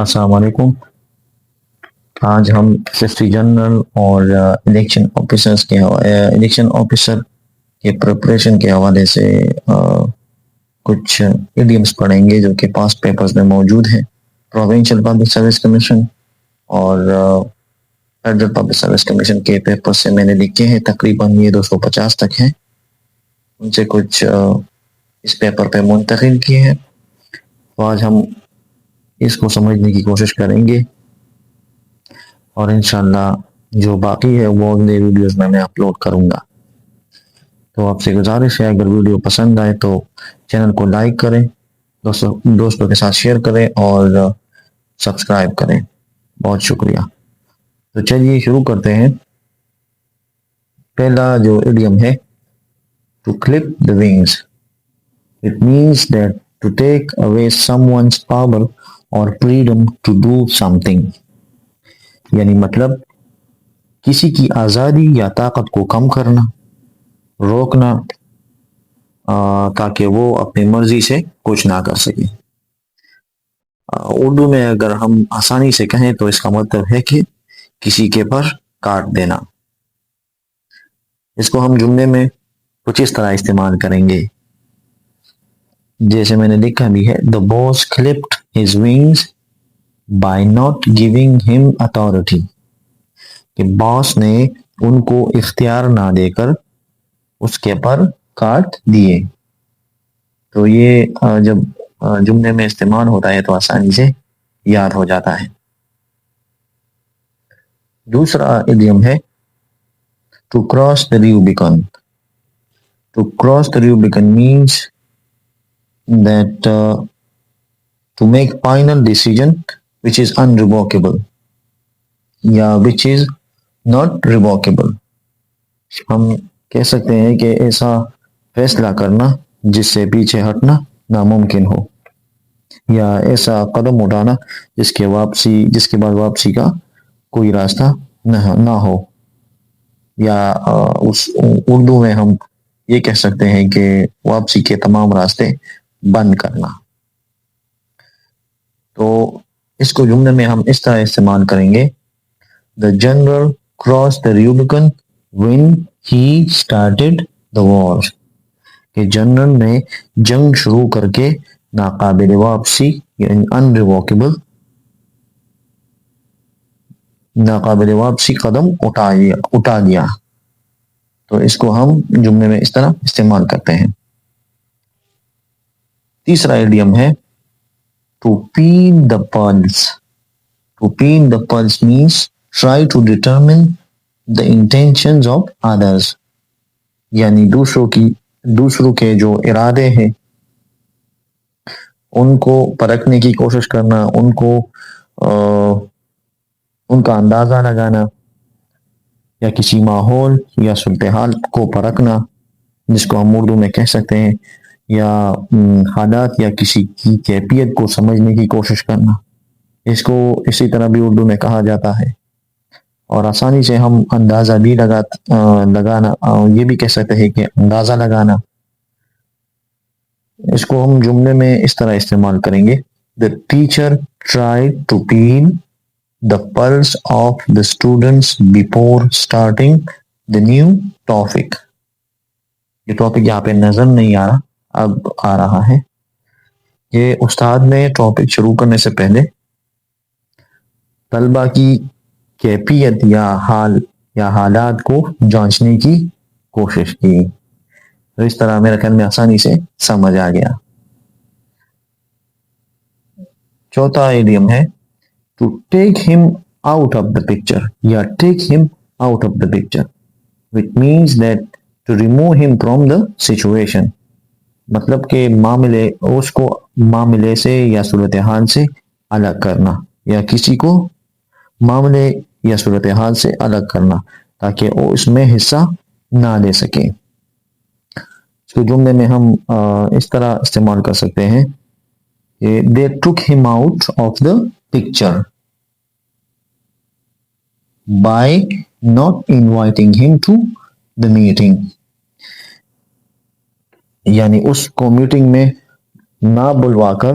السلام علیکم. آج ہم سیفٹی جنرل اور الیکشن آفیسر کے پریپریشن کے حوالے سے کچھ ایڈیمز پڑھیں گے جو کہ پاس پیپرز میں موجود ہیں. پروونشل پبلک سروس کمیشن اور فیڈرل پبلک سروس کمیشن کے پیپر سے میں نے لکھے ہیں، تقریباً یہ 250 تک ہیں. ان سے کچھ اس پیپر پہ منتخب کیے ہیں. تو آج ہم اس کو سمجھنے کی کوشش کریں گے اور انشاءاللہ جو باقی ہے وہ اگلے ویڈیوز میں اپلوڈ کروں گا. تو آپ سے گزارش ہے اگر ویڈیو پسند آئے تو چینل کو لائک کریں، دوستوں کے ساتھ شیئر کریں اور سبسکرائب کریں. بہت شکریہ. تو چلیے شروع کرتے ہیں. پہلا جو ایڈیم ہے to clip the wings. It means that to take away someone's power or freedom to do something. یعنی مطلب کسی کی آزادی یا طاقت کو کم کرنا، روکنا تاکہ وہ اپنی مرضی سے کچھ نہ کر سکے. اردو میں اگر ہم آسانی سے کہیں تو اس کا مطلب ہے کہ کسی کے پر کاٹ دینا. اس کو ہم جملے میں کچھ اس طرح استعمال کریں گے جیسے میں نے لکھا بھی ہے. The boss clipped his wings by not giving him authority. کہ باس نے ان کو اختیار نہ دے کر اس کے پر کاٹ دیے. تو یہ جب جملے میں استعمال ہوتا ہے تو آسانی سے یاد ہو جاتا ہے. دوسرا ایڈیم ہے to cross the Rubicon. To cross the Rubicon means that to make final decision which is unrevocable یا which is not revocable. ہم کہہ سکتے ہیں کہ ایسا فیصلہ کرنا جس سے پیچھے ہٹنا ناممکن ہو، یا ایسا قدم اٹھانا جس کے بعد واپسی کا کوئی راستہ نہ ہو. یا اس اردو میں ہم یہ کہہ سکتے ہیں کہ واپسی کے تمام راستے بند کرنا. تو اس کو جملے میں ہم اس طرح استعمال کریں گے. The general crossed the Rubicon when he started the war. کہ جنرل نے جنگ شروع کر کے ناقابل واپسی یعنی ناقابل واپسی قدم اٹھا دیا. تو اس کو ہم جملے میں اس طرح استعمال کرتے ہیں. تیسرا ایڈیم ہے to pin the pulse. To pin the pulse means try to determine the intentions of others. یعنی دوسروں کے جو ارادے ہیں ان کو پرکھنے کی کوشش کرنا، ان کا اندازہ لگانا، یا کسی ماحول یا صورتحال کو پرکھنا جس کو ہم اردو میں کہہ سکتے ہیں، یا حالات یا کسی کی کیفیت کو سمجھنے کی کوشش کرنا. اس کو اسی طرح بھی اردو میں کہا جاتا ہے. اور آسانی سے ہم اندازہ بھی لگانا یہ بھی کہہ سکتے ہیں کہ اندازہ لگانا. اس کو ہم جملے میں اس طرح استعمال کریں گے. The teacher tried to pin the pulse of the students before starting the new topic. یہ ٹاپک یہاں پہ نظر نہیں آ رہا، اب آ رہا ہے. یہ استاد نے ٹاپک شروع کرنے سے پہلے طلبہ کی کیفیت یا حالات کو جانچنے کی کوشش کی. تو اس طرح میرے خیال میں آسانی سے سمجھ آ گیا. چوتھا ایڈیم ہے to take him out of the picture یا take him out of the picture, which means that to remove him from the situation. مطلب کہ اس کو معاملے سے یا صورتحال سے الگ کرنا، یا کسی کو معاملے یا صورتحال سے الگ کرنا تاکہ وہ اس میں حصہ نہ لے سکے. اس کو جملے میں ہم اس طرح استعمال کر سکتے ہیں کہ they took him out of the picture by not inviting him to the meeting. یعنی اس کو میٹنگ میں نہ بلوا کر